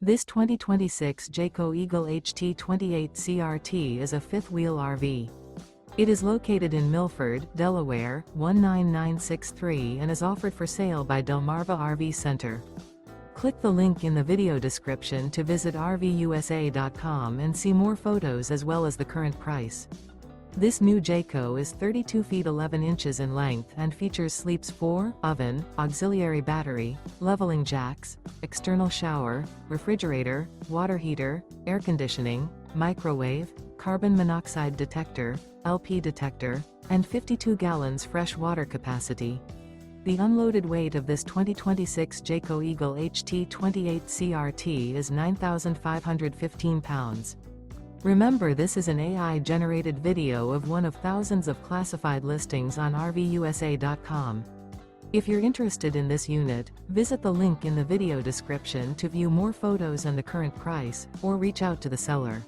This 2026 Jayco Eagle HT 28 CRT is a fifth-wheel RV. It is located in Milford, Delaware, 19963 and is offered for sale by Delmarva RV Center. Click the link in the video description to visit RVUSA.com and see more photos as well as the current price. This new Jayco is 32 feet 11 inches in length and features sleeps 4, oven, auxiliary battery, leveling jacks, external shower, refrigerator, water heater, air conditioning, microwave, carbon monoxide detector, LP detector, and 52 gallons fresh water capacity. The unloaded weight of this 2026 Jayco Eagle HT 28 CRT is 9,515 pounds. Remember, this is an AI-generated video of one of thousands of classified listings on RVUSA.com. If you're interested in this unit, visit the link in the video description to view more photos and the current price, or reach out to the seller.